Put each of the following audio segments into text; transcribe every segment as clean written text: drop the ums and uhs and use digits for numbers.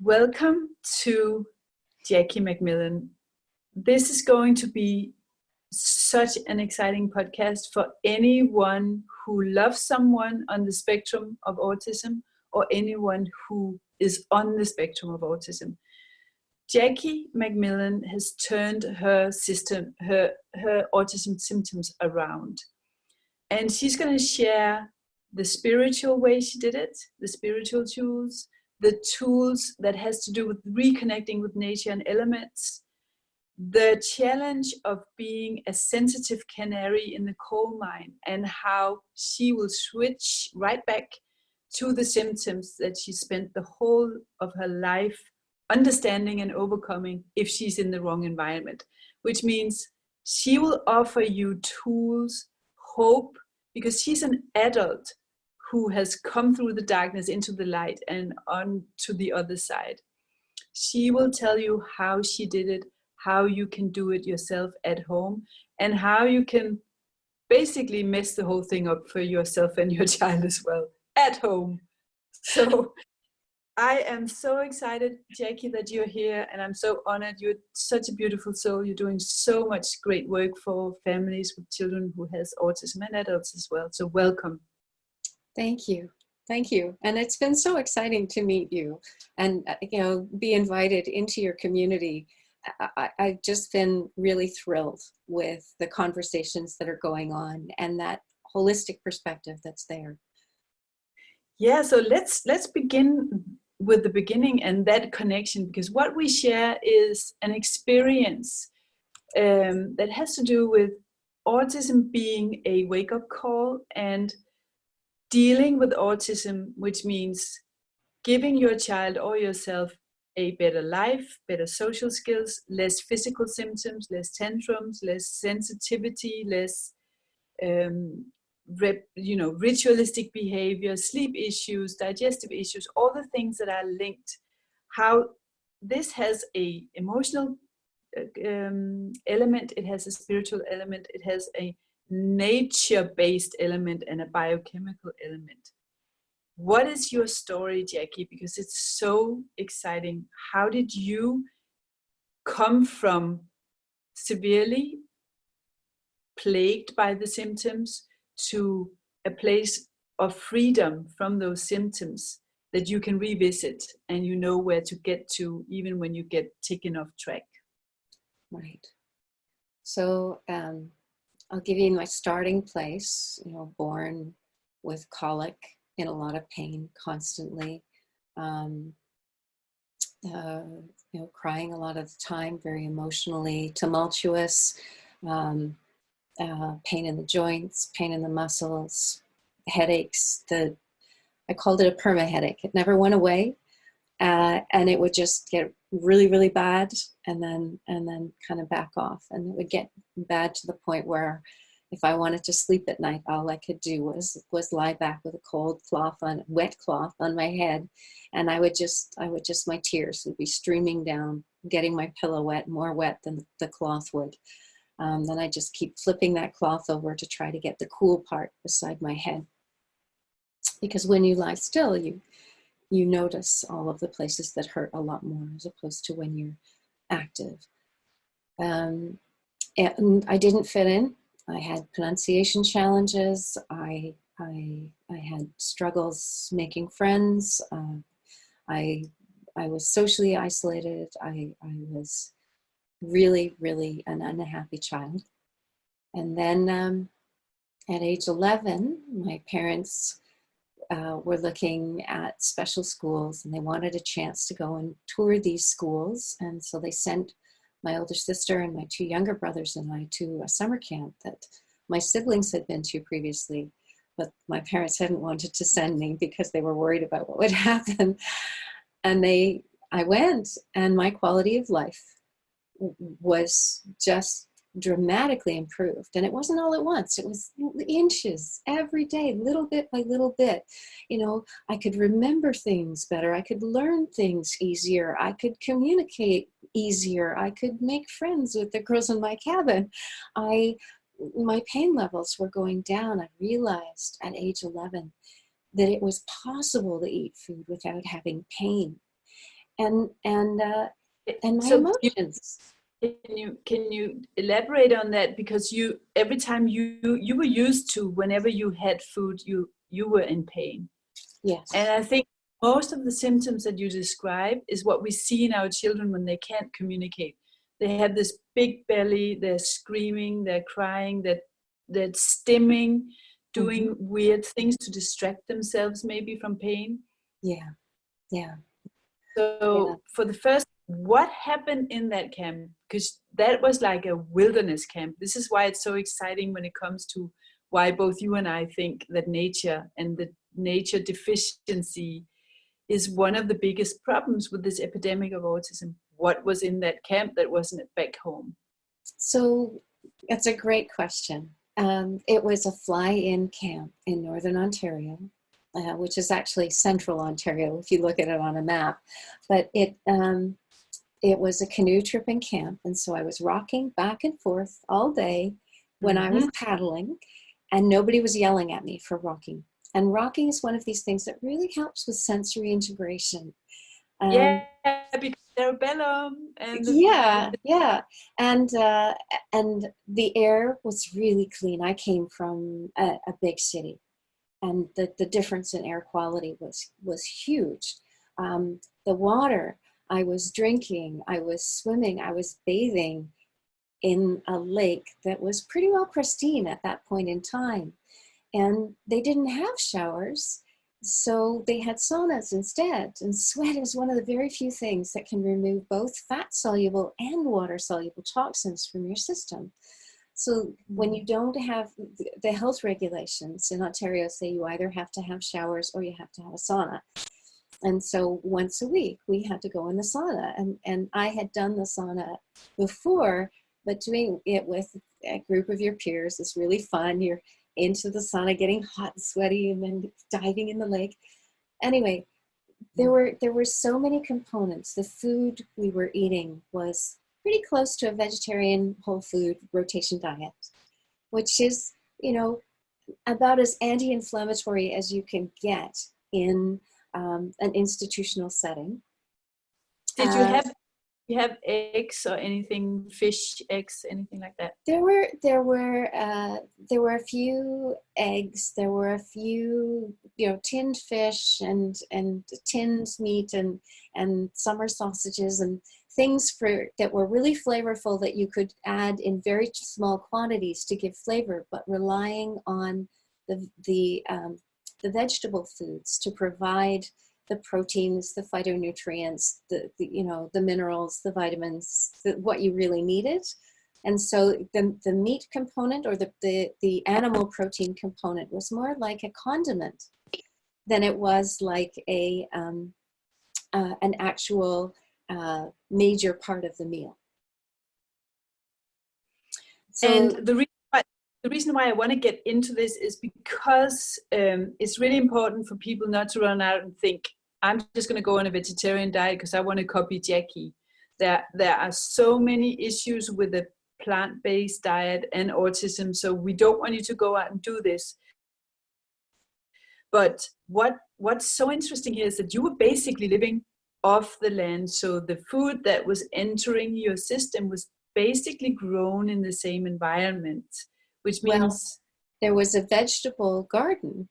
Welcome to Jackie McMillan. This is going to be such an exciting podcast for anyone who loves someone on the spectrum of autism or anyone who is on the spectrum of autism. Jackie McMillan has turned her autism symptoms around. And she's going to share the spiritual way she did it, the spiritual tools, the tools that has to do with reconnecting with nature and elements, the challenge of being a sensitive canary in the coal mine, and how she will switch right back to the symptoms that she spent the whole of her life understanding and overcoming if she's in the wrong environment, which means she will offer you tools, hope, because she's an adult who has come through the darkness into the light and on to the other side. She will tell you how she did it, how you can do it yourself at home, and how you can basically mess the whole thing up for yourself and your child as well at home. So I am so excited, Jackie, that you're here, and I'm so honored. You're such a beautiful soul. You're doing so much great work for families with children who has autism and adults as well. So welcome. Thank you. Thank you. And it's been so exciting to meet you and, be invited into your community. I've just been really thrilled with the conversations that are going on and that holistic perspective that's there. Yeah, so let's begin with the beginning and that connection, because what we share is an experience that has to do with autism being a wake-up call and dealing with autism, which means giving your child or yourself a better life, better social skills, less physical symptoms, less tantrums, less sensitivity, less ritualistic behavior, sleep issues, digestive issues, all the things that are linked. How this has a emotional element, it has a spiritual element, it has a nature-based element and a biochemical element. What is your story, Jackie? Because it's so exciting. How did you come from severely plagued by the symptoms to a place of freedom from those symptoms that you can revisit and you know where to get to even when you get taken off track? Right. So I'll give you my starting place, born with colic, in a lot of pain constantly, crying a lot of the time, very emotionally tumultuous, pain in the joints, pain in the muscles, headaches. I called it a perma headache. It never went away, and it would just get really, really bad, and then kind of back off. And it would get bad to the point where if I wanted to sleep at night, all I could do was lie back with a wet cloth on my head, and my tears would be streaming down, getting my pillow wet, more wet than the cloth would. Then I just keep flipping that cloth over to try to get the cool part beside my head, because when you lie still, you notice all of the places that hurt a lot more as opposed to when you're active. And I didn't fit in. I had pronunciation challenges. I had struggles making friends. I was socially isolated. I was really, really an unhappy child. And then at age 11, my parents were looking at special schools, and they wanted a chance to go and tour these schools. And so they sent my older sister and my two younger brothers and I to a summer camp that my siblings had been to previously, but my parents hadn't wanted to send me because they were worried about what would happen. And I went, and my quality of life was just dramatically improved. And it wasn't all at once. It was inches every day, little bit by little bit. I could remember things better. I could learn things easier. I could communicate easier. I could make friends with the girls in my cabin. My pain levels were going down. I realized at age 11 that it was possible to eat food without having pain. and my So emotions. can you elaborate on that? Because you, every time you were used to, whenever you had food, you were in pain. Yes. And I think most of the symptoms that you describe is what we see in our children when they can't communicate. They have this big belly, they're screaming, they're crying, they're stimming, doing weird things to distract themselves maybe from pain. Yeah. Yeah. So for the first, what happened in that camp? Because that was like a wilderness camp. This is why it's so exciting when it comes to why both you and I think that nature and the nature deficiency is one of the biggest problems with this epidemic of autism. What was in that camp that wasn't back home? So that's a great question. It was a fly-in camp in Northern Ontario, which is actually Central Ontario if you look at it on a map. But it was a canoe tripping camp, and so I was rocking back and forth all day when I was paddling, and nobody was yelling at me for rocking. And rocking is one of these things that really helps with sensory integration. Yeah, because cerebellum and Yeah. And the air was really clean. I came from a big city, and the difference in air quality was huge. The water, I was drinking, I was swimming, I was bathing in a lake that was pretty well pristine at that point in time. And they didn't have showers, so they had saunas instead. And sweat is one of the very few things that can remove both fat-soluble and water-soluble toxins from your system. So when you don't have the health regulations in Ontario say you either have to have showers or you have to have a sauna. And so once a week we had to go in the sauna. And I had done the sauna before, but doing it with a group of your peers is really fun. You're into the sauna, getting hot and sweaty, and then diving in the lake. Anyway, there were so many components. The food we were eating was pretty close to a vegetarian whole food rotation diet, which is, about as anti-inflammatory as you can get in an institutional setting. Did you have eggs or anything, fish, eggs, anything like that? There were a few eggs. There were a few, tinned fish and tinned meat and summer sausages and things that were really flavorful that you could add in very small quantities to give flavor, but relying on the vegetable foods to provide the proteins, the phytonutrients, the minerals, the vitamins, what you really needed. And so the meat component or the animal protein component was more like a condiment than it was like an actual major part of the meal. So, and the reason why I want to get into this is because it's really important for people not to run out and think, I'm just going to go on a vegetarian diet because I want to copy Jackie. There are so many issues with the plant-based diet and autism, so we don't want you to go out and do this. But what's so interesting here is that you were basically living off the land, so the food that was entering your system was basically grown in the same environment, which means there was a vegetable garden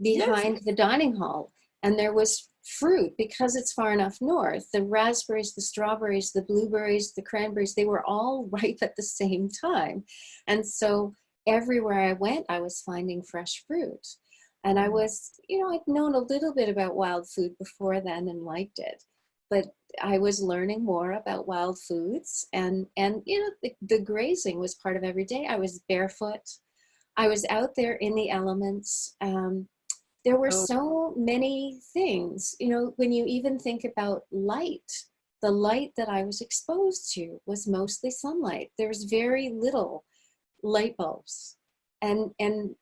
behind the dining hall, and there was fruit because it's far enough north. The raspberries, the strawberries, the blueberries, the cranberries, they were all ripe at the same time. And so everywhere I went, I was finding fresh fruit. And I was, I'd known a little bit about wild food before then and liked it. But I was learning more about wild foods, and the grazing was part of every day. I was barefoot. I was out there in the elements. There were so many things, when you even think about light, the light that I was exposed to was mostly sunlight. There was very little light bulbs. And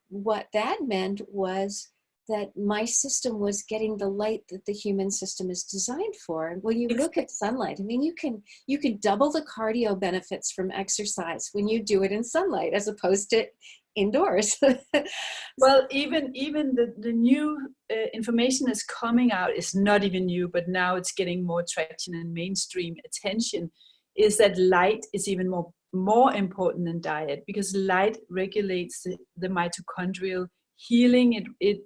what that meant was that my system was getting the light that the human system is designed for. And when you look at sunlight, I mean, you can double the cardio benefits from exercise when you do it in sunlight as opposed to indoors. Well, even the new information is coming out, is not even new, but now it's getting more traction and mainstream attention, is that light is even more important than diet, because light regulates the mitochondrial healing. It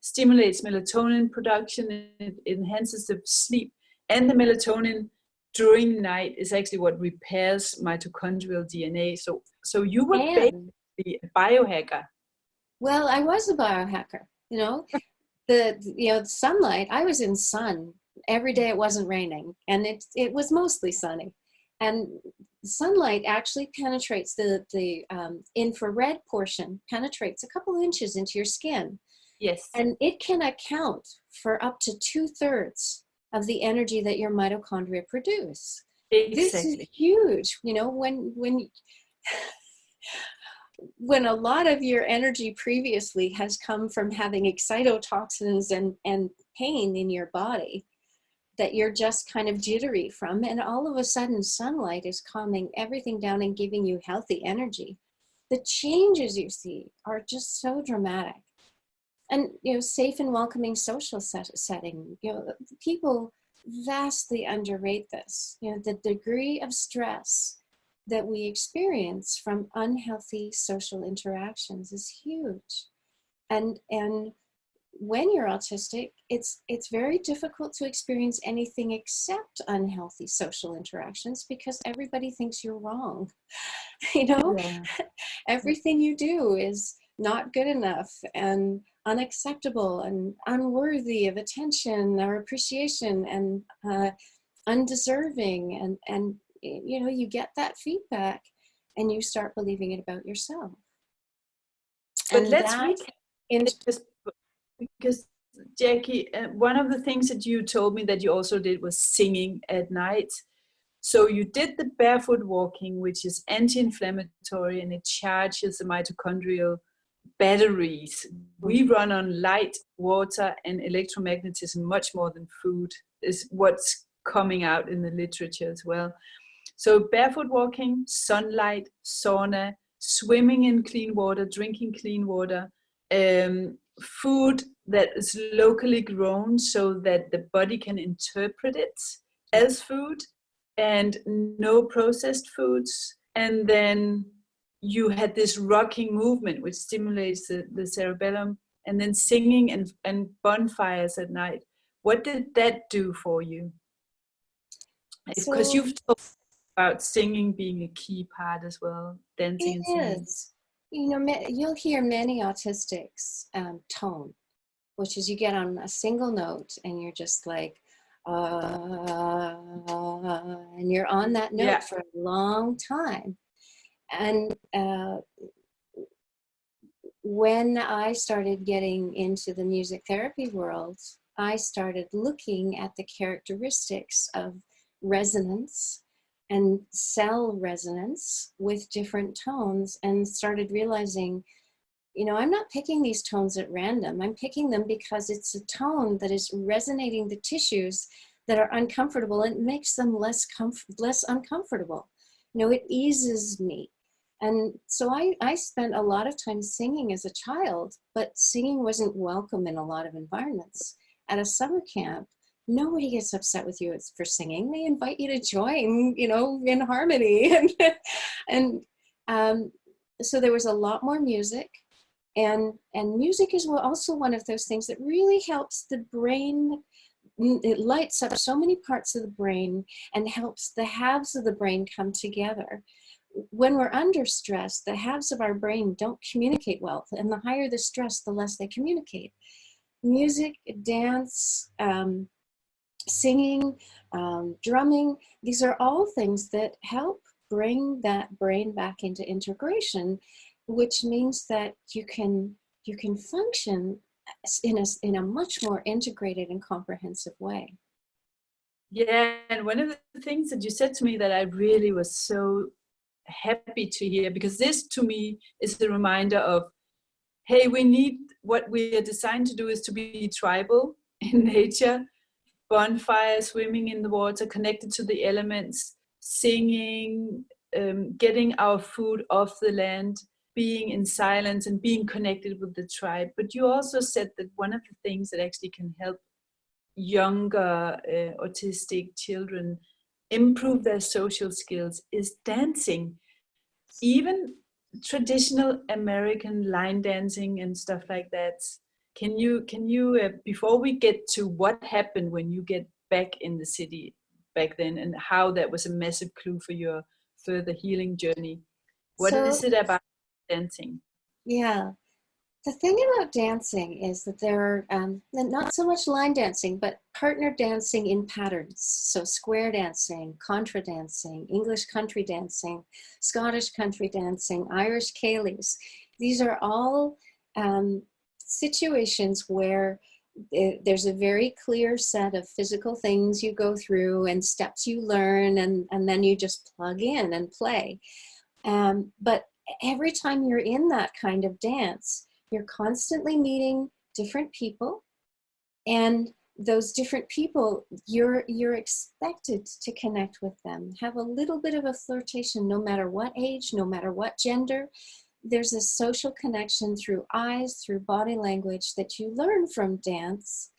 stimulates melatonin production, it enhances the sleep, and the melatonin during night is actually what repairs mitochondrial DNA. So you were And basically a biohacker. well, I was a biohacker, you know, the sunlight, I was in sun every day. It wasn't raining, and it was mostly sunny. And sunlight actually penetrates the infrared portion, penetrates a couple inches into your skin. Yes. And it can account for up to 2/3 of the energy that your mitochondria produce. Exactly. This is huge. You know, when a lot of your energy previously has come from having excitotoxins and pain in your body that you're just kind of jittery from, and all of a sudden sunlight is calming everything down and giving you healthy energy, the changes you see are just so dramatic. And, you know, safe and welcoming social setting, you know, people vastly underrate this. You know, the degree of stress that we experience from unhealthy social interactions is huge. And when you're autistic, it's very difficult to experience anything except unhealthy social interactions, because everybody thinks you're wrong. You know, Yeah. everything you do is not good enough and unacceptable and unworthy of attention or appreciation, and undeserving, and you know, you get that feedback and you start believing it about yourself. But And let's that recap, because Jackie, one of the things that you told me that you also did was singing at night. So you did the barefoot walking, which is anti-inflammatory, and it charges the mitochondrial batteries. We run on light, water, and electromagnetism much more than food, is what's coming out in the literature as well. So barefoot walking, sunlight, sauna, swimming in clean water, drinking clean water, food that is locally grown so that the body can interpret it as food, and no processed foods. And then you had this rocking movement which stimulates the cerebellum, and then singing and bonfires at night. What did that do for you? Because so you've talked about singing being a key part as well, dancing and singing. is. You know, you'll hear many autistics tone, which is you get on a single note and you're just like, and you're on that note for a long time. And when I started getting into the music therapy world, I started looking at the characteristics of resonance and cell resonance with different tones, and started realizing, you know, I'm not picking these tones at random. I'm picking them because it's a tone that is resonating the tissues that are uncomfortable, and makes them less uncomfortable. You know, it eases me. And so I spent a lot of time singing as a child, but singing wasn't welcome in a lot of environments. At a summer camp, nobody gets upset with you for singing. They invite you to join, you know, in harmony. And so there was a lot more music. And music is also one of those things that really helps the brain. It lights up so many parts of the brain and helps the halves of the brain come together. When we're under stress, the halves of our brain don't communicate well, and the higher the stress, the less they communicate. Music, dance, singing, drumming, these are all things that help bring that brain back into integration, which means that you can function in a much more integrated and comprehensive way. Yeah, and one of the things that you said to me that I really was so happy to hear, because this to me is the reminder of, hey, what we are designed to do is to be tribal in nature, bonfire, swimming in the water, connected to the elements, singing, getting our food off the land. being in silence and being connected with the tribe. But you also said that one of the things that actually can help younger autistic children improve their social skills is dancing. Even traditional American line dancing and stuff like that. Can you before we get to what happened when you get back in the city back then and how that was a massive clue for your further healing journey, what So, is it about dancing? yeah. The thing about dancing is that there are not so much line dancing, but partner dancing in patterns. So square dancing, contra dancing, English country dancing, Scottish country dancing, Irish ceilidhs. These are all situations where there's a very clear set of physical things you go through and steps you learn, and then you just plug in and play. But every time you're in that kind of dance, you're constantly meeting different people, and those different people, you're expected to connect with them, have a little bit of a flirtation, no matter what age, no matter what gender. There's a social connection through eyes, through body language that you learn from dance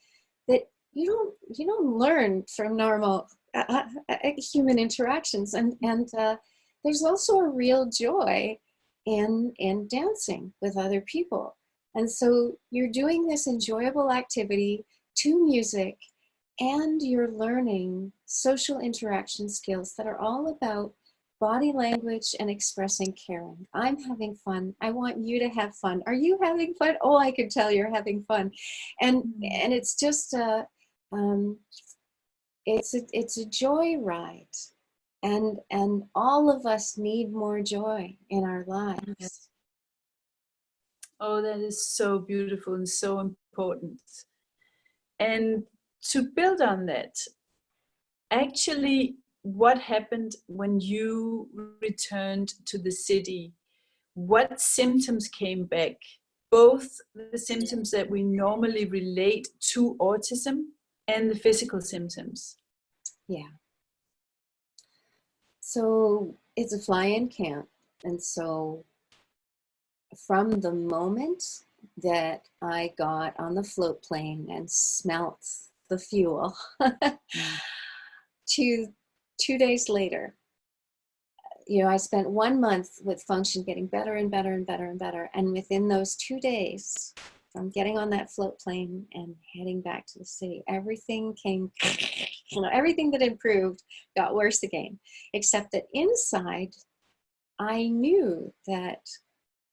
that you don't learn from normal human interactions. And there's also a real joy in dancing with other people. And so you're doing this enjoyable activity to music, and you're learning social interaction skills that are all about body language and expressing caring. I'm having fun. I want you to have fun. Are you having fun? Oh, I can tell you're having fun. And it's just it's a joy ride. And all of us need more joy in our lives. Oh, that is so beautiful and so important. And to build on that, actually, what happened when you returned to the city? What symptoms came back? Both the symptoms that we normally relate to autism and the physical symptoms. Yeah. So it's a fly-in camp. And so from the moment that I got on the float plane and smelt the fuel to 2 days later, I spent 1 month with function getting better and better and better and better. And within those 2 days, from getting on that float plane and heading back to the city, everything came, everything that improved got worse again, except that inside, I knew that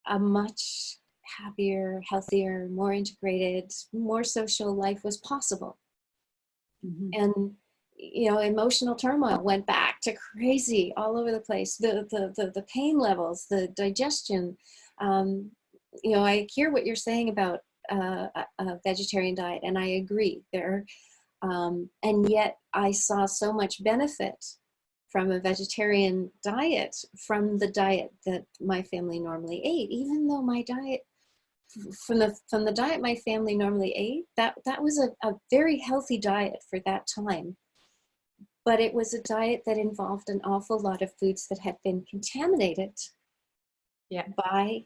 a much happier, healthier, more integrated, more social life was possible. Mm-hmm. And emotional turmoil went back to crazy all over the place. The pain levels, the digestion. I hear what you're saying about a vegetarian diet, and I agree there. And yet I saw so much benefit from a vegetarian diet, from the diet that my family normally ate, even though my diet, from the diet my family normally ate, that was a very healthy diet for that time. But it was a diet that involved an awful lot of foods that had been contaminated by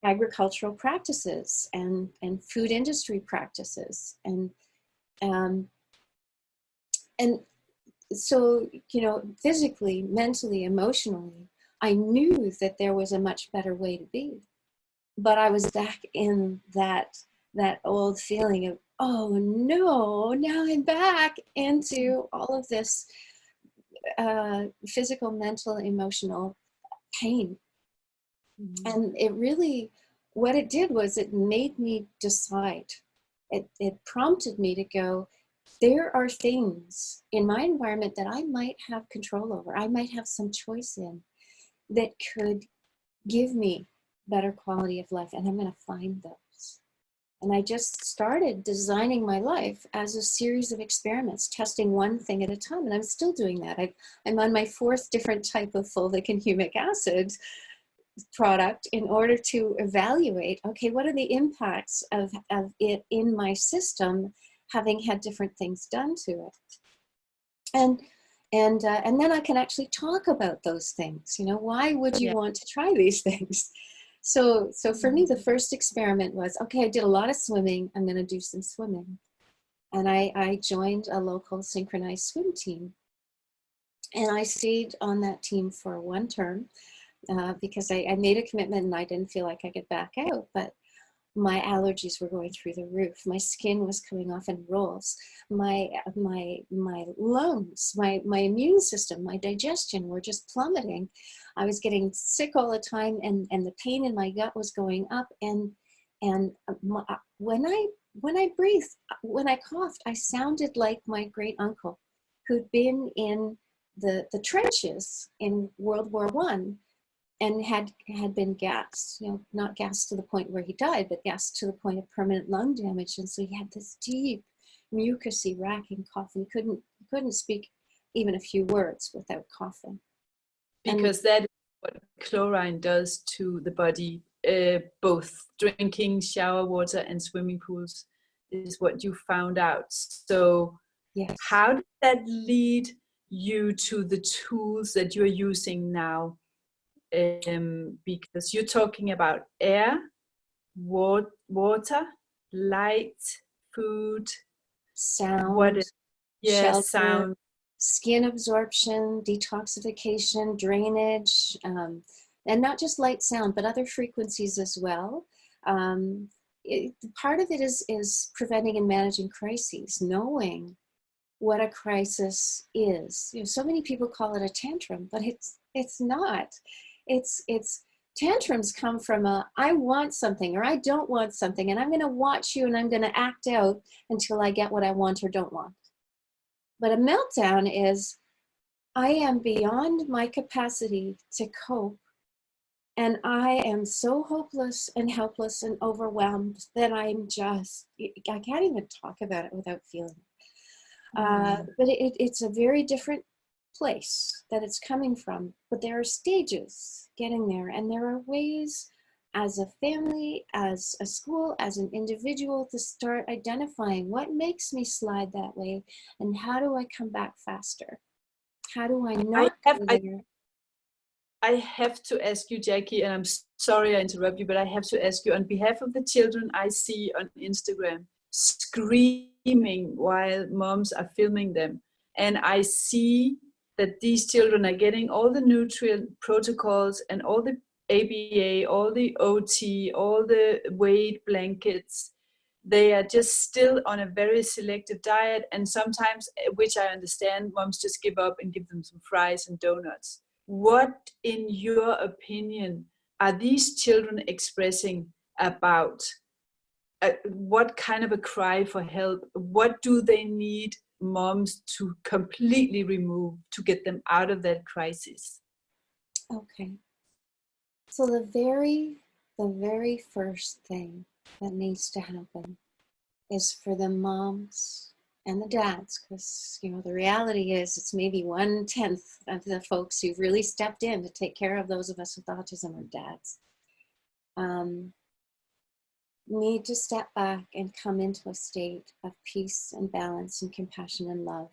agricultural practices and food industry practices. And so, physically, mentally, emotionally, I knew that there was a much better way to be. But I was back in that old feeling of, oh no, now I'm back into all of this physical, mental, emotional pain. Mm-hmm. And it really, what it did was it made me decide. It prompted me to go, there are things in my environment that I might have control over, I might have some choice in, that could give me better quality of life, and I'm going to find those. And I just started designing my life as a series of experiments, testing one thing at a time, and I'm still doing that. I'm on my 4th different type of fulvic and humic acid product in order to evaluate, okay, what are the impacts of it in my system, having had different things done to it. And then I can actually talk about those things. Why would you want to try these things? So for me, the first experiment was, okay, I did a lot of swimming. I'm going to do some swimming. And I joined a local synchronized swim team. And I stayed on that team for one term because I made a commitment and I didn't feel like I could back out. But my allergies were going through the roof. My skin was coming off in rolls. My lungs, my immune system, my digestion were just plummeting. I was getting sick all the time, and the pain in my gut was going up. And when I breathed, when I coughed, I sounded like my great uncle, who'd been in the trenches in World War I. And had been gassed, not gassed to the point where he died, but gassed to the point of permanent lung damage. And so he had this deep, mucusy, racking cough, and he couldn't speak even a few words without coughing. Because that is what chlorine does to the body. Both drinking shower water and swimming pools is what you found out. So yes. How did that lead you to the tools that you're using now? Because you're talking about air, water, light, food, sound, shelter, sound, skin absorption, detoxification, drainage, and not just light sound, but other frequencies as well. Part of it is preventing and managing crises, knowing what a crisis is. So many people call it a tantrum, but it's not. It's tantrums come from I want something or I don't want something, and I'm going to watch you and I'm going to act out until I get what I want or don't want. But a meltdown is I am beyond my capacity to cope, and I am so hopeless and helpless and overwhelmed that I can't even talk about it without feeling it. But it's a very different place that it's coming from, but there are stages getting there, and there are ways as a family, as a school, as an individual to start identifying what makes me slide that way and how do I come back faster. How do I not go there? I have to ask you, Jackie, and I'm sorry I interrupt you, but I have to ask you on behalf of the children I see on Instagram screaming while moms are filming them, and I see that these children are getting all the nutrient protocols and all the ABA, all the OT, all the weight blankets. They are just still on a very selective diet, and sometimes, which I understand, moms just give up and give them some fries and donuts. What, in your opinion, are these children expressing about? What kind of a cry for help? What do they need moms to completely remove to get them out of that crisis? Okay. So the very first thing that needs to happen is for the moms and the dads, because the reality is it's maybe 1/10 of the folks who've really stepped in to take care of those of us with autism are dads. Need to step back and come into a state of peace and balance and compassion and love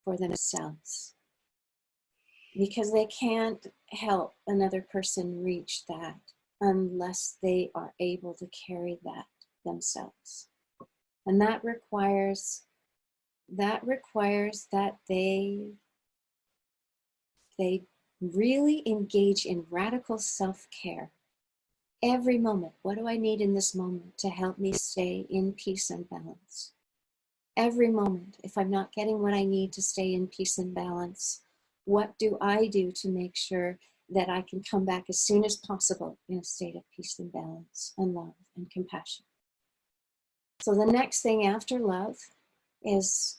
for themselves, because they can't help another person reach that unless they are able to carry that themselves. And that requires that they really engage in radical self-care. Every moment, what do I need in this moment to help me stay in peace and balance? Every moment, if I'm not getting what I need to stay in peace and balance, what do I do to make sure that I can come back as soon as possible in a state of peace and balance and love and compassion? So the next thing after love is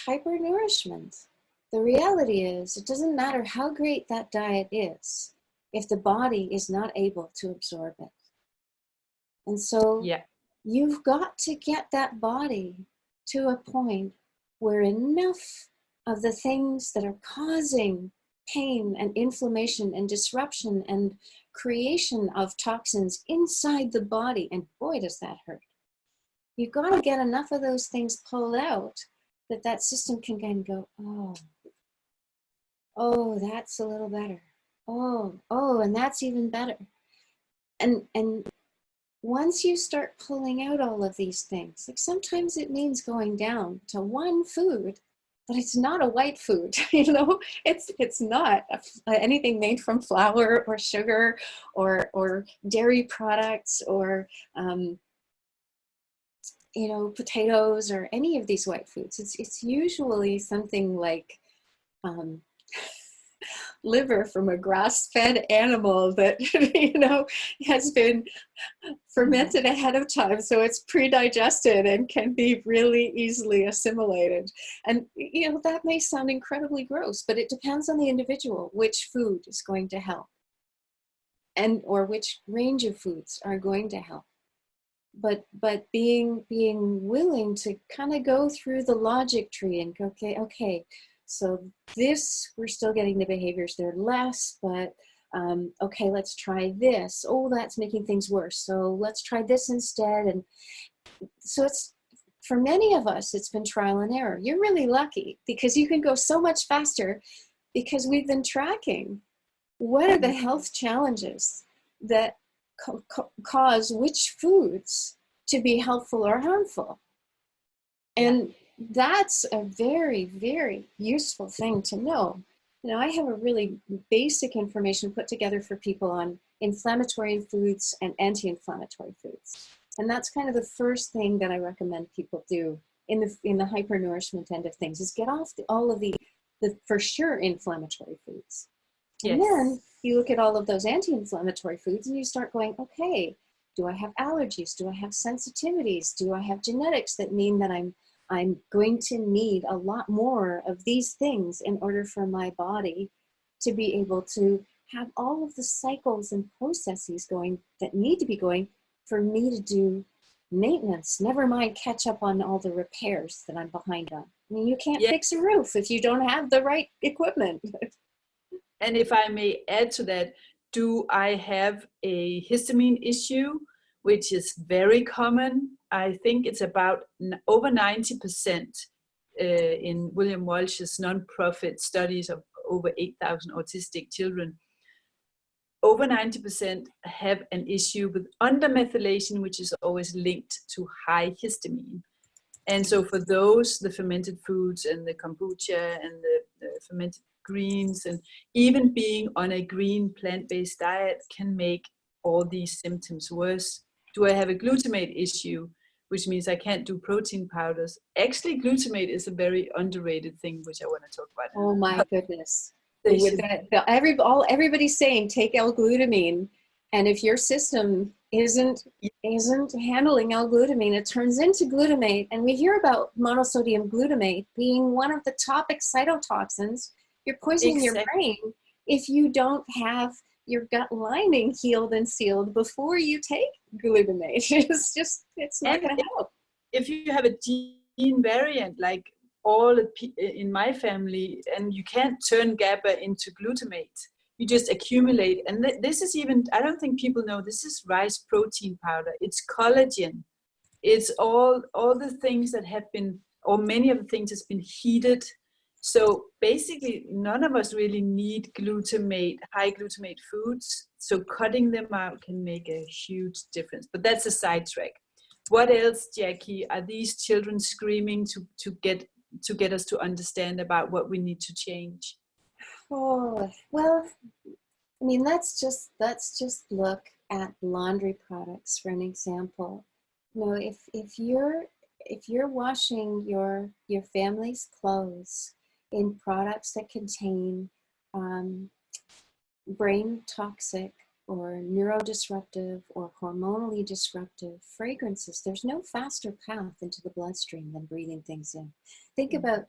hyper-nourishment. The reality is, it doesn't matter how great that diet is if the body is not able to absorb it. And so you've got to get that body to a point where enough of the things that are causing pain and inflammation and disruption and creation of toxins inside the body, and boy, does that hurt. You've got to get enough of those things pulled out that system can kind of go, oh, that's a little better. Oh, and that's even better. And once you start pulling out all of these things, like sometimes it means going down to one food, but it's not a white food, you know, it's not anything made from flour or sugar or dairy products or, you know, potatoes or any of these white foods. It's usually something like, liver from a grass-fed animal that, you know, has been fermented ahead of time, so it's pre-digested and can be really easily assimilated. And you know, that may sound incredibly gross, but it depends on the individual which food is going to help, and or which range of foods are going to help. But being willing to kind of go through the logic tree and go, okay, so this, we're still getting the behaviors, they're less, but okay, let's try this. Oh, that's making things worse. So let's try this instead. And so it's, for many of us, it's been trial and error. You're really lucky because you can go so much faster because we've been tracking what are the health challenges that cause which foods to be helpful or harmful. And that's a very, very useful thing to know. You know, I have a really basic information put together for people on inflammatory foods and anti-inflammatory foods. And that's kind of the first thing that I recommend people do in the hyper-nourishment end of things, is get off all of the for sure inflammatory foods. And then you look at all of those anti-inflammatory foods and you start going, okay, do I have allergies? Do I have sensitivities? Do I have genetics that mean that I'm going to need a lot more of these things in order for my body to be able to have all of the cycles and processes going that need to be going for me to do maintenance, never mind catch up on all the repairs that I'm behind on. I mean, you can't fix a roof if you don't have the right equipment. And if I may add to that, do I have a histamine issue, which is very common? I think it's about over 90% in William Walsh's non-profit studies of over 8,000 autistic children. Over 90% have an issue with undermethylation, which is always linked to high histamine. And so for those, the fermented foods and the kombucha and the fermented greens, and even being on a green plant-based diet can make all these symptoms worse. Do I have a glutamate issue, which means I can't do protein powders? Actually, glutamate is a very underrated thing, which I want to talk about. Oh my goodness. With that, everybody's saying take L-glutamine, and if your system isn't handling L-glutamine, it turns into glutamate. And we hear about monosodium glutamate being one of the top excitotoxins. You're poisoning your brain if you don't have your gut lining healed and sealed before you take glutamate. It's not going to help. If you have a gene variant, like all in my family, and you can't turn GABA into glutamate, you just accumulate. And this is even, I don't think people know, this is rice protein powder. It's collagen. It's all the things that have been, or many of the things that's been heated. So basically, none of us really need glutamate, high glutamate foods. So cutting them out can make a huge difference. But that's a sidetrack. What else, Jackie, are these children screaming to get us to understand about what we need to change? Oh, well, I mean, let's just look at laundry products for an example. You know, if you're washing your family's clothes in products that contain brain toxic or neurodisruptive or hormonally disruptive fragrances, there's no faster path into the bloodstream than breathing things in. Think about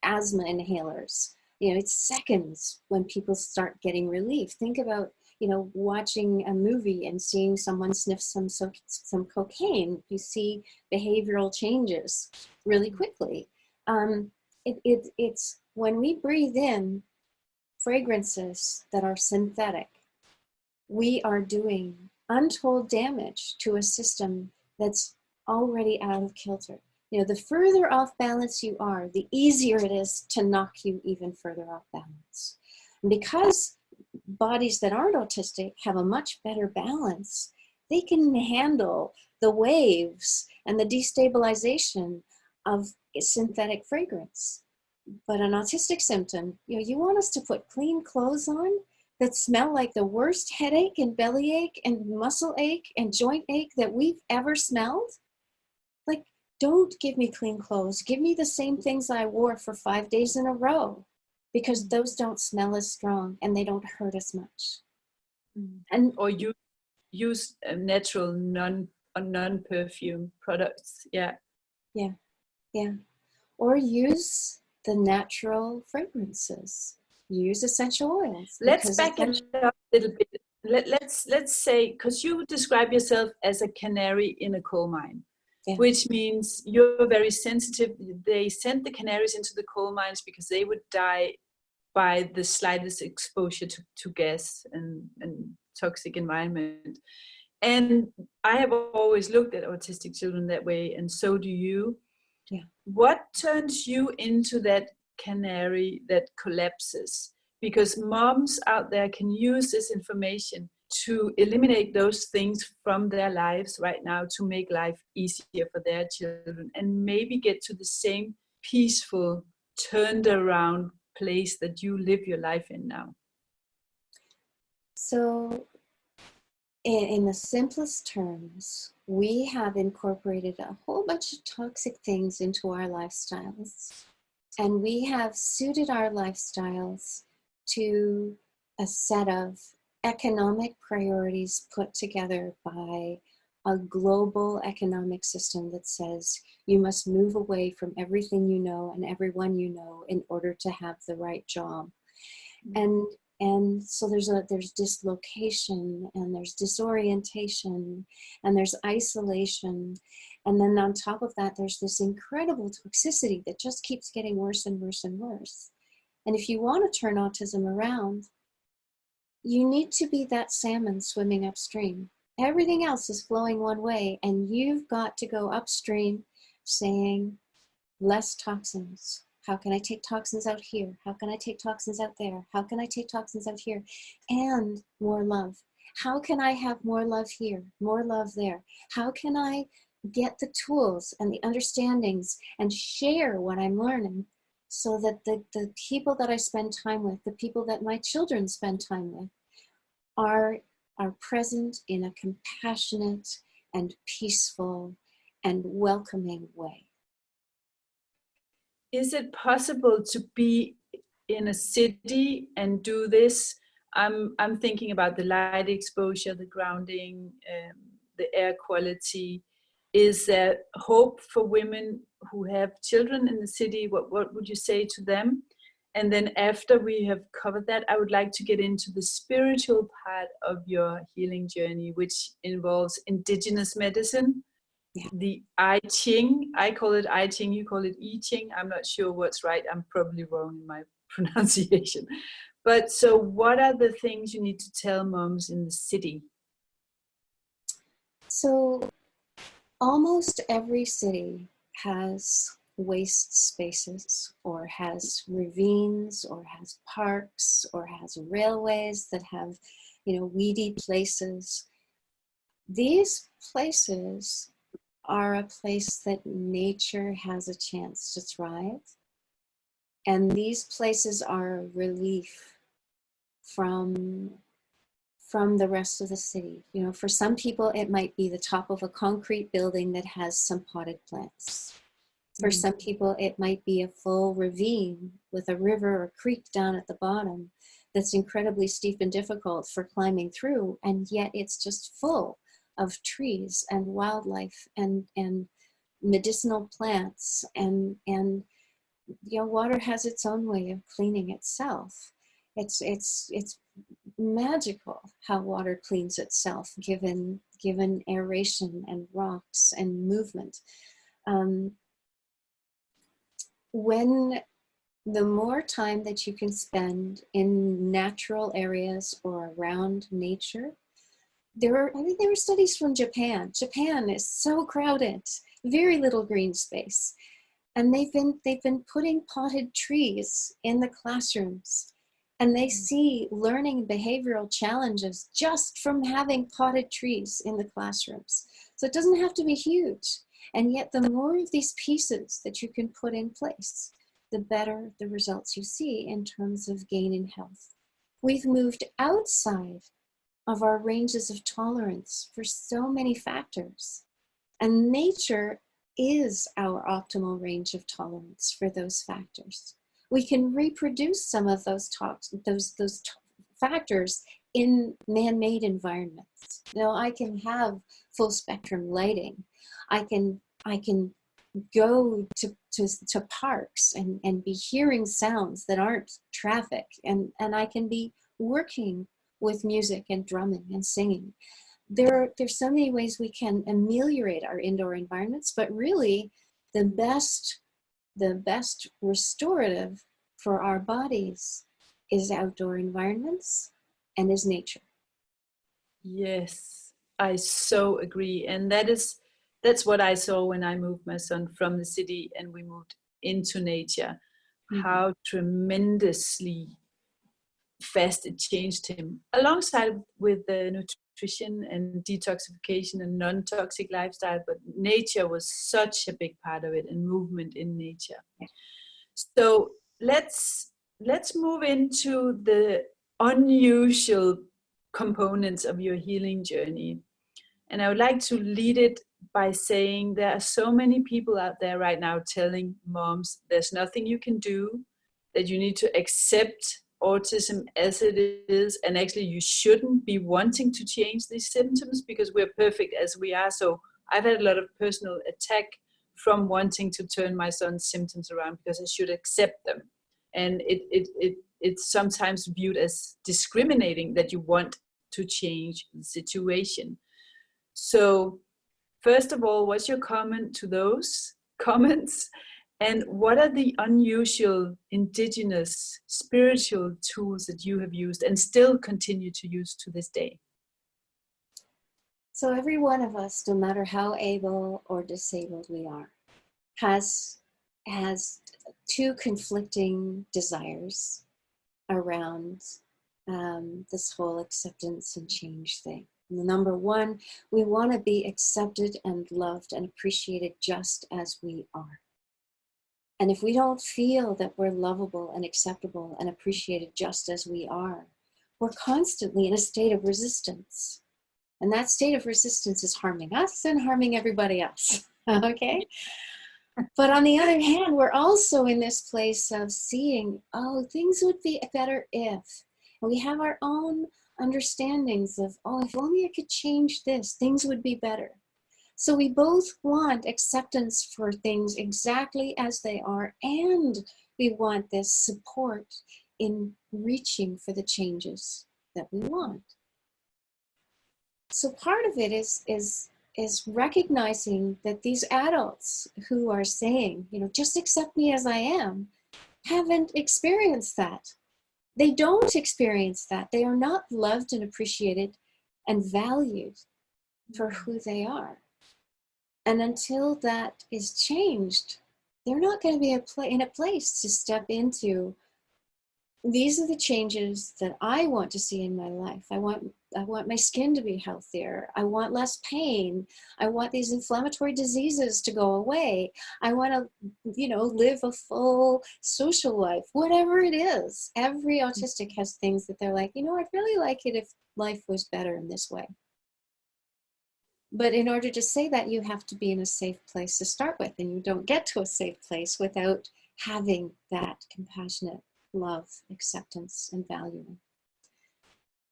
asthma inhalers. You know, it's seconds when people start getting relief. Think about, you know, watching a movie and seeing someone sniff some cocaine. You see behavioral changes really quickly. It's when we breathe in fragrances that are synthetic, we are doing untold damage to a system that's already out of kilter. You know, the further off balance you are, the easier it is to knock you even further off balance. And because bodies that aren't autistic have a much better balance. They can handle the waves and the destabilization of synthetic fragrance. But an autistic symptom, you want us to put clean clothes on that smell like the worst headache and bellyache and muscle ache and joint ache that we've ever smelled? Like, don't give me clean clothes. Give me the same things I wore for 5 days in a row, because those don't smell as strong and they don't hurt as much. And or use natural non-perfume products. Yeah. Or use the natural fragrances. Use essential oils. Let's back it up a little bit. Let's say, because you describe yourself as a canary in a coal mine, which means you're very sensitive. They sent the canaries into the coal mines because they would die by the slightest exposure to gas and toxic environment. And I have always looked at autistic children that way, and so do you. Yeah. What turns you into that canary that collapses? Because moms out there can use this information to eliminate those things from their lives right now to make life easier for their children, and maybe get to the same peaceful, turned around place that you live your life in now. So in the simplest terms, we have incorporated a whole bunch of toxic things into our lifestyles, and we have suited our lifestyles to a set of economic priorities put together by a global economic system that says you must move away from everything you know and everyone you know in order to have the right job. And so there's dislocation, and there's disorientation, and there's isolation. And then on top of that, there's this incredible toxicity that just keeps getting worse and worse and worse. And if you want to turn autism around, you need to be that salmon swimming upstream. Everything else is flowing one way, and you've got to go upstream saying, less toxins. How can I take toxins out here? How can I take toxins out there? How can I take toxins out here? And more love. How can I have more love here? More love there? How can I get the tools and the understandings and share what I'm learning so that the people that I spend time with, the people that my children spend time with, are present in a compassionate and peaceful and welcoming way? Is it possible to be in a city and do this? I'm thinking about the light exposure, the grounding, the air quality. Is there hope for women who have children in the city? What would you say to them? And then after we have covered that, I would like to get into the spiritual part of your healing journey, which involves indigenous medicine. Yeah. The I Ching, I call it I Ching, you call it I Ching. I'm not sure what's right. I'm probably wrong in my pronunciation. But so what are the things you need to tell moms in the city? So almost every city has waste spaces, or has ravines, or has parks, or has railways that have, weedy places. These places are a place that nature has a chance to thrive. And these places are a relief from the rest of the city. For some people, it might be the top of a concrete building that has some potted plants. For some people, it might be a full ravine with a river or creek down at the bottom that's incredibly steep and difficult for climbing through, and yet it's just full of trees and wildlife and medicinal plants, and water has its own way of cleaning itself. It's magical how water cleans itself given aeration and rocks and movement. When the more time that you can spend in natural areas or around nature, there are studies from Japan. Japan is so crowded, very little green space. And they've been putting potted trees in the classrooms. And they see learning behavioral challenges just from having potted trees in the classrooms. So it doesn't have to be huge. And yet the more of these pieces that you can put in place, the better the results you see in terms of gain in health. We've moved outside of our ranges of tolerance for so many factors. And nature is our optimal range of tolerance for those factors. We can reproduce some of those factors in man-made environments. You know, I can have full spectrum lighting. I can go to parks and be hearing sounds that aren't traffic, and I can be working with music and drumming and singing. There's so many ways we can ameliorate our indoor environments, but really the best restorative for our bodies is outdoor environments and is nature. Yes, I so agree. And that's what I saw when I moved my son from the city and we moved into nature, how tremendously fast it changed him, alongside with the nutrition and detoxification and non-toxic lifestyle. But nature was such a big part of it, and movement in nature. So let's move into the unusual components of your healing journey. And I would like to lead it by saying there are so many people out there right now telling moms there's nothing you can do, that you need to accept autism as it is, and actually you shouldn't be wanting to change these symptoms because we're perfect as we are. So I've had a lot of personal attack from wanting to turn my son's symptoms around because I should accept them. And it's sometimes viewed as discriminating that you want to change the situation. So first of all, what's your comment to those comments? And what are the unusual indigenous spiritual tools that you have used and still continue to use to this day? So every one of us, no matter how able or disabled we are, has two conflicting desires around this whole acceptance and change thing. Number one, we want to be accepted and loved and appreciated just as we are. And if we don't feel that we're lovable and acceptable and appreciated just as we are, we're constantly in a state of resistance. And that state of resistance is harming us and harming everybody else, okay? But on the other hand, we're also in this place of seeing, oh, things would be better if. And we have our own understandings of, oh, if only I could change this, things would be better. So we both want acceptance for things exactly as they are, and we want this support in reaching for the changes that we want. So part of it is recognizing that these adults who are saying, you know, just accept me as I am, haven't experienced that. They don't experience that. They are not loved and appreciated and valued for who they are. And until that is changed, they're not going to be in a place to step into, these are the changes that I want to see in my life. I want my skin to be healthier. I want less pain. I want these inflammatory diseases to go away. I want to, you know, live a full social life, whatever it is. Every autistic has things that they're like, you know, I'd really like it if life was better in this way. But in order to say that, you have to be in a safe place to start with, and you don't get to a safe place without having that compassionate love, acceptance, and valuing.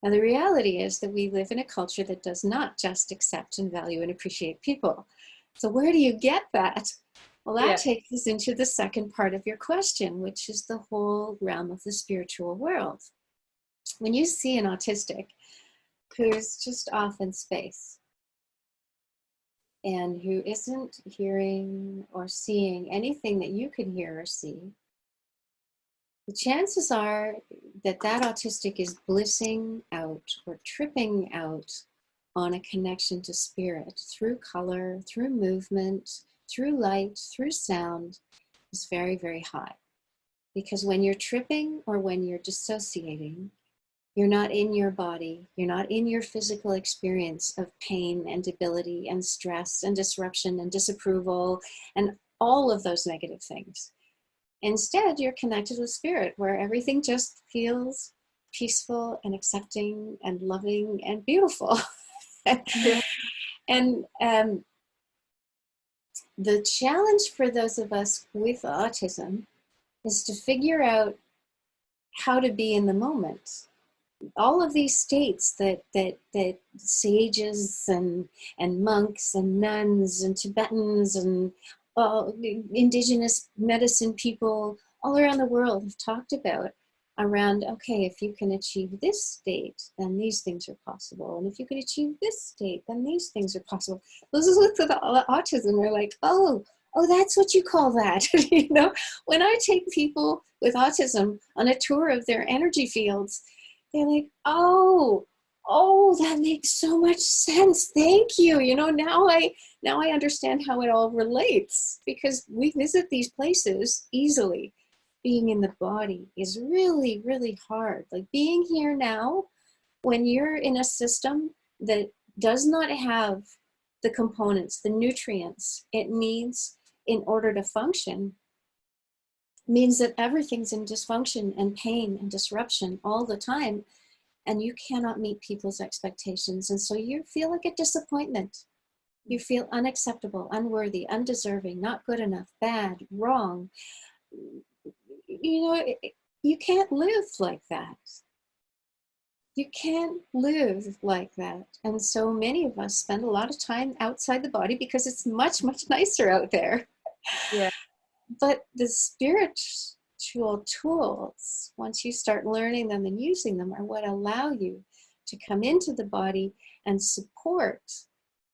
Now, the reality is that we live in a culture that does not just accept and value and appreciate people. So where do you get that? Well, that takes us into the second part of your question, which is the whole realm of the spiritual world. When you see an autistic who's just off in space, and who isn't hearing or seeing anything that you can hear or see, the chances are that that autistic is blissing out or tripping out on a connection to spirit through color, through movement, through light, through sound is very, very high. Because when you're tripping or when you're dissociating, you're not in your body, you're not in your physical experience of pain and debility and stress and disruption and disapproval and all of those negative things. Instead, you're connected with spirit, where everything just feels peaceful and accepting and loving and beautiful. Yeah. And the challenge for those of us with autism is to figure out how to be in the moment. All of these states that sages and monks and nuns and Tibetans and indigenous medicine people all around the world have talked about around, okay, if you can achieve this state, then these things are possible. And if you can achieve this state, then these things are possible. Those with autism are like, oh, that's what you call that. You know, when I take people with autism on a tour of their energy fields, they're like, oh, that makes so much sense. Thank you. You know, now I understand how it all relates, because we visit these places easily. Being in the body is really, really hard. Like being here now, when you're in a system that does not have the components, the nutrients it needs in order to function, means that everything's in dysfunction and pain and disruption all the time, and you cannot meet people's expectations. And so you feel like a disappointment. You feel unacceptable, unworthy, undeserving, not good enough, bad, wrong. You know, you can't live like that. You can't live like that. And so many of us spend a lot of time outside the body because it's much, much nicer out there. Yeah. But the spiritual tools, once you start learning them and using them, are what allow you to come into the body and support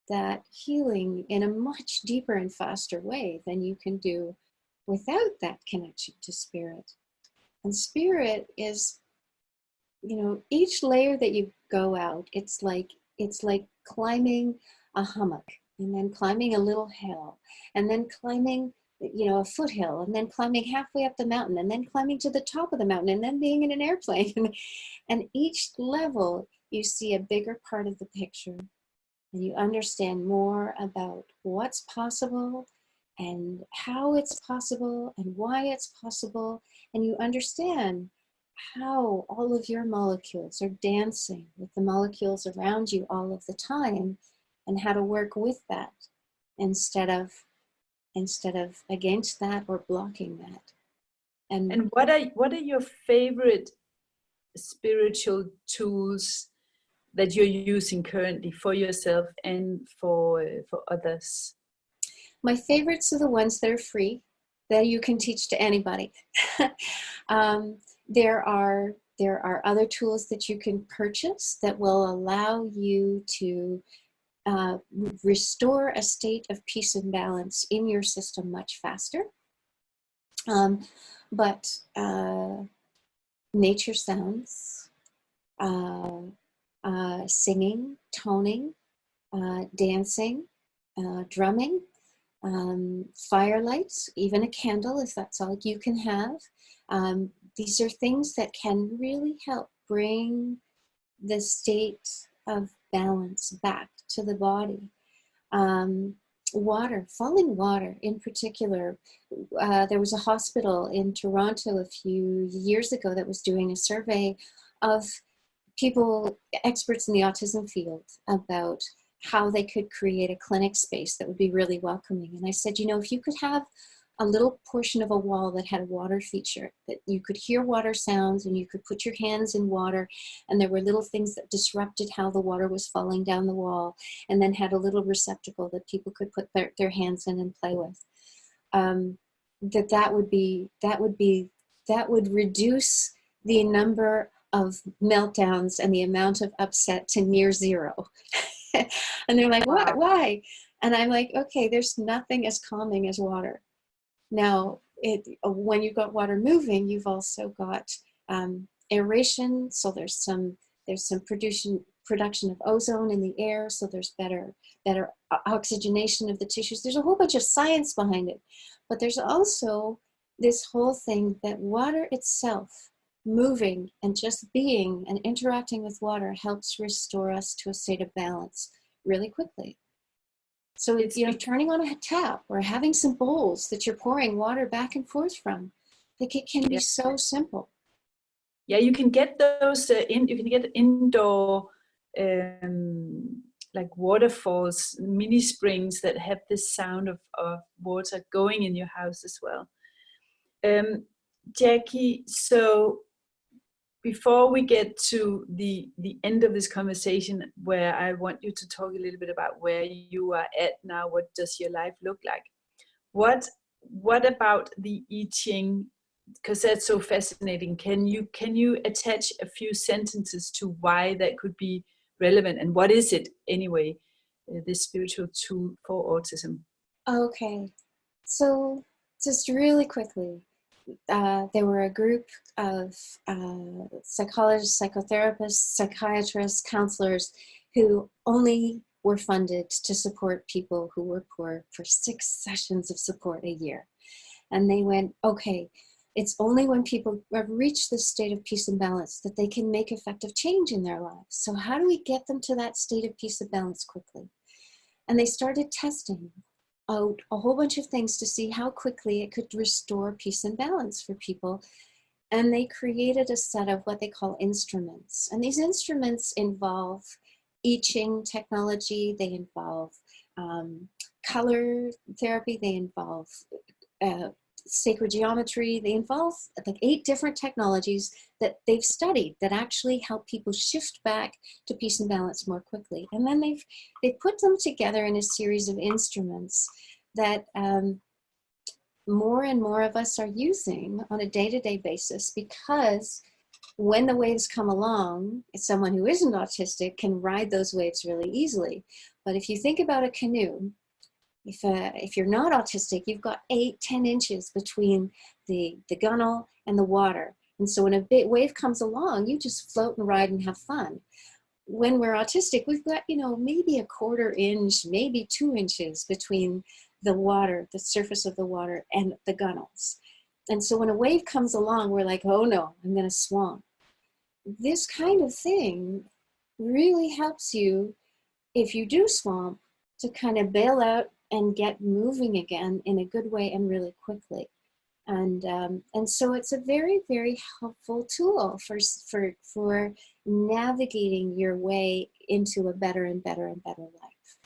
that healing in a much deeper and faster way than you can do without that connection to spirit. And spirit is, you know, each layer that you go out, it's like climbing a hummock, and then climbing a little hill, and then climbing, you know, a foothill, and then climbing halfway up the mountain, and then climbing to the top of the mountain, and then being in an airplane. And each level you see a bigger part of the picture, and you understand more about what's possible and how it's possible and why it's possible. And you understand how all of your molecules are dancing with the molecules around you all of the time, and how to work with that instead of against that or blocking that. And what are your favorite spiritual tools that you're using currently for yourself and for others? My favorites are the ones that are free, that you can teach to anybody. There are other tools that you can purchase that will allow you to restore a state of peace and balance in your system much faster. But nature sounds, singing, toning, dancing, drumming, firelights, even a candle if that's all you can have. These are things that can really help bring the state of balance back to the body. Water, falling water in particular. There was a hospital in Toronto a few years ago that was doing a survey of people, experts in the autism field, about how they could create a clinic space that would be really welcoming. And I said, you know, if you could have a little portion of a wall that had a water feature, that you could hear water sounds and you could put your hands in water, and there were little things that disrupted how the water was falling down the wall, and then had a little receptacle that people could put their hands in and play with, that would reduce the number of meltdowns and the amount of upset to near zero. And they're like, what? Why? And I'm like, okay, there's nothing as calming as water. Now, when you've got water moving, you've also got aeration. So there's some production of ozone in the air. So there's better oxygenation of the tissues. There's a whole bunch of science behind it. But there's also this whole thing that water itself, moving and just being and interacting with water, helps restore us to a state of balance really quickly. So it's, you know, turning on a tap or having some bowls that you're pouring water back and forth from, like, it can be so simple. Yeah, you can get those you can get indoor like waterfalls, mini springs that have this sound of water going in your house as well. Jackie, so before we get to the end of this conversation, where I want you to talk a little bit about where you are at now, what does your life look like? What about the I Ching? Because that's so fascinating. Can you attach a few sentences to why that could be relevant, and what is it anyway, this spiritual tool for autism? Okay, so just really quickly, there were a group of psychologists, psychotherapists, psychiatrists, counselors who only were funded to support people who were poor for 6 sessions of support a year. And they went, okay, it's only when people have reached this state of peace and balance that they can make effective change in their lives. So how do we get them to that state of peace and balance quickly? And they started testing out a whole bunch of things to see how quickly it could restore peace and balance for people. And they created a set of what they call instruments. And these instruments involve I Ching technology, they involve color therapy, they involve sacred geometry, they involve like 8 different technologies that they've studied that actually help people shift back to peace and balance more quickly. And then they've put them together in a series of instruments that more and more of us are using on a day-to-day basis, because when the waves come along, someone who isn't autistic can ride those waves really easily. But if you think about a canoe, if you're not autistic, you've got 8-10 inches between the gunnel and the water. And so when a big wave comes along, you just float and ride and have fun. When we're autistic, we've got, you know, maybe a 1/4 inch, maybe 2 inches between the water, the surface of the water, and the gunnels. And so when a wave comes along, we're like, oh no, I'm going to swamp. This kind of thing really helps you, if you do swamp, to kind of bail out and get moving again in a good way and really quickly. And so it's a very, very helpful tool for navigating your way into a better and better and better life.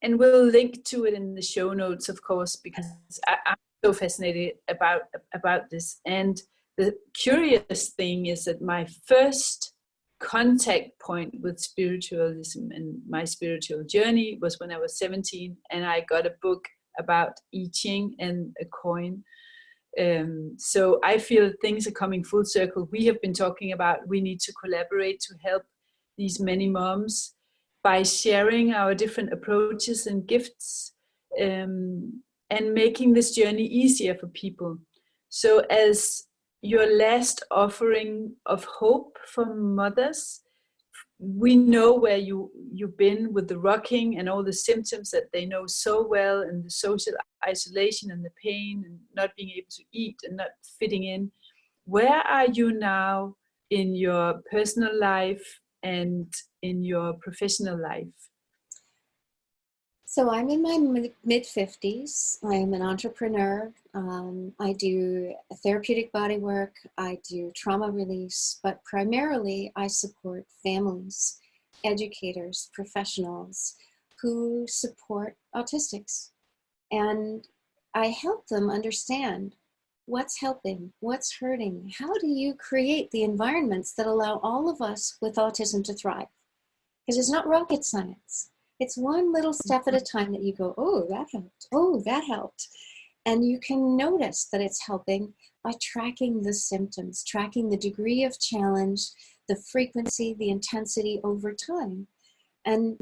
And we'll link to it in the show notes, of course, because I'm so fascinated about this. And the curious thing is that my first contact point with spiritualism and my spiritual journey was when I was 17, and I got a book about I Ching and a coin. So I feel things are coming full circle. We have been talking about we need to collaborate to help these many moms by sharing our different approaches and gifts, and making this journey easier for people. So as your last offering of hope for mothers, we know where you've been with the rocking and all the symptoms that they know so well, and the social isolation and the pain and not being able to eat and not fitting in. Where are you now in your personal life and in your professional life? So I'm in my mid-50s. I'm an entrepreneur. I do therapeutic body work. I do trauma release, but primarily I support families, educators, professionals who support autistics. And I help them understand what's helping, what's hurting. How do you create the environments that allow all of us with autism to thrive? Because it's not rocket science. It's one little step at a time that you go, oh, that helped. Oh, that helped. And you can notice that it's helping by tracking the symptoms, tracking the degree of challenge, the frequency, the intensity over time. And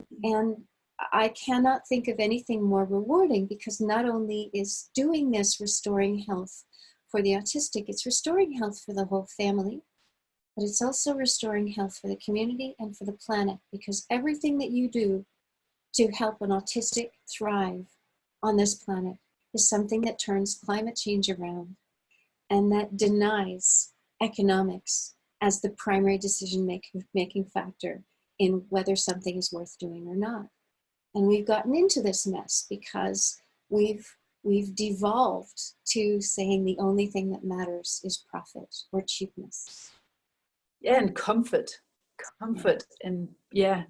I cannot think of anything more rewarding, because not only is doing this restoring health for the autistic, it's restoring health for the whole family, but it's also restoring health for the community and for the planet, because everything that you do to help an autistic thrive on this planet is something that turns climate change around and that denies economics as the primary decision-making factor in whether something is worth doing or not. And we've gotten into this mess because we've devolved to saying the only thing that matters is profit or cheapness. Yeah, and comfort, and yeah,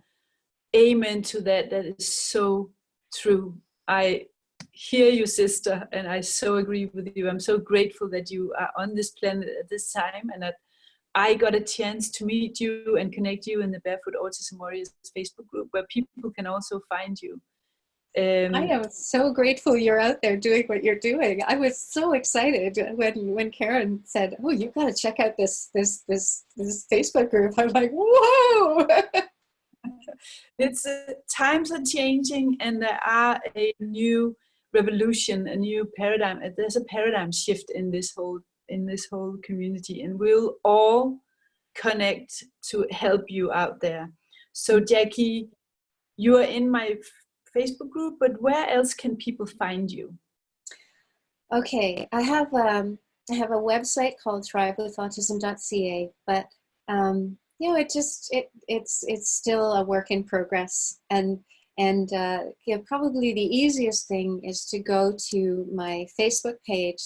amen to that. That is so true. I hear you, sister, and I so agree with you. I'm so grateful that you are on this planet at this time, and that I got a chance to meet you and connect you in the Barefoot Autism Warriors Facebook group, where people can also find you. I am so grateful you're out there doing what you're doing. I was so excited when Karen said, "Oh, you've got to check out this Facebook group." I'm like, "Whoa!" It's times are changing, and there are a new revolution, a new paradigm. There's a paradigm shift in this whole community, and we'll all connect to help you out there. So, Jackie, you are in my Facebook group, but where else can people find you? Okay, I have a website called thrivewithautism.ca, but you know, it's still a work in progress, and yeah, probably the easiest thing is to go to my Facebook page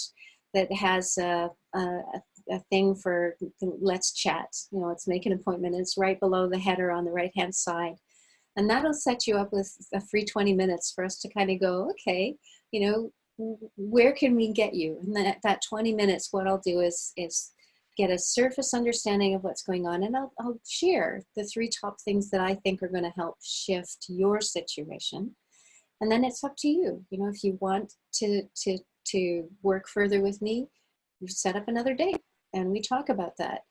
that has a thing for let's chat. You know, it's make an appointment. It's right below the header on the right hand side. And that'll set you up with a free 20 minutes for us to kind of go, okay, you know, where can we get you? And that 20 minutes, what I'll do is get a surface understanding of what's going on. And I'll share the 3 top things that I think are going to help shift your situation. And then it's up to you. You know, if you want to work further with me, you set up another date and we talk about that,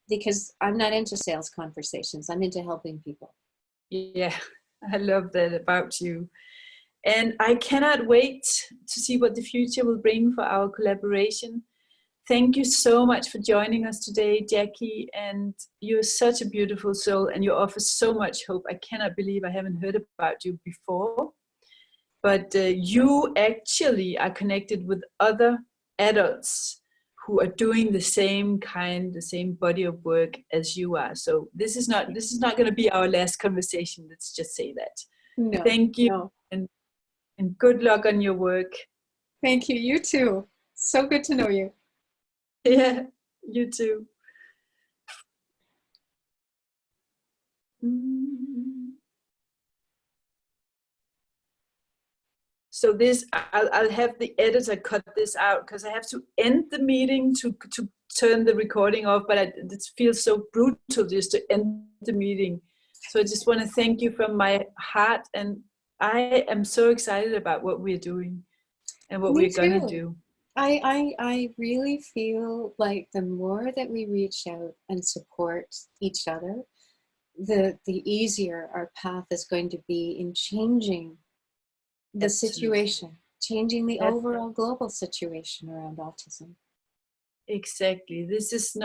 because I'm not into sales conversations. I'm into helping people. Yeah, I love that about you. And I cannot wait to see what the future will bring for our collaboration. Thank you so much for joining us today, Jackie. And you're such a beautiful soul, and you offer so much hope. I cannot believe I haven't heard about you before. But you actually are connected with other adults who are doing the same body of work as you are. So this is not going to be our last conversation. Let's just say that. No, thank you, no. and good luck on your work. Thank you. You too. So good to know you. Yeah, you too. So this, I'll have the editor cut this out because I have to end the meeting to turn the recording off, but it feels so brutal just to end the meeting. So I just want to thank you from my heart, and I am so excited about what we're doing and what we're going to do. I really feel like the more that we reach out and support each other, the easier our path is going to be in changing the situation, changing the overall global situation around autism. Exactly. This is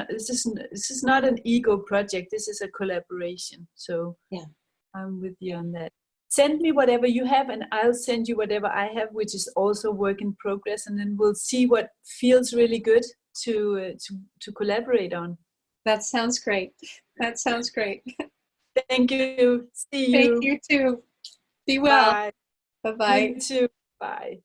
not an ego project. This is a collaboration. So yeah, I'm with you on that. Send me whatever you have, and I'll send you whatever I have, which is also work in progress, and then we'll see what feels really good to collaborate on. That sounds great. That sounds great. Thank you. See you. Thank you too. Be well. Bye. Bye-bye. You too. Bye.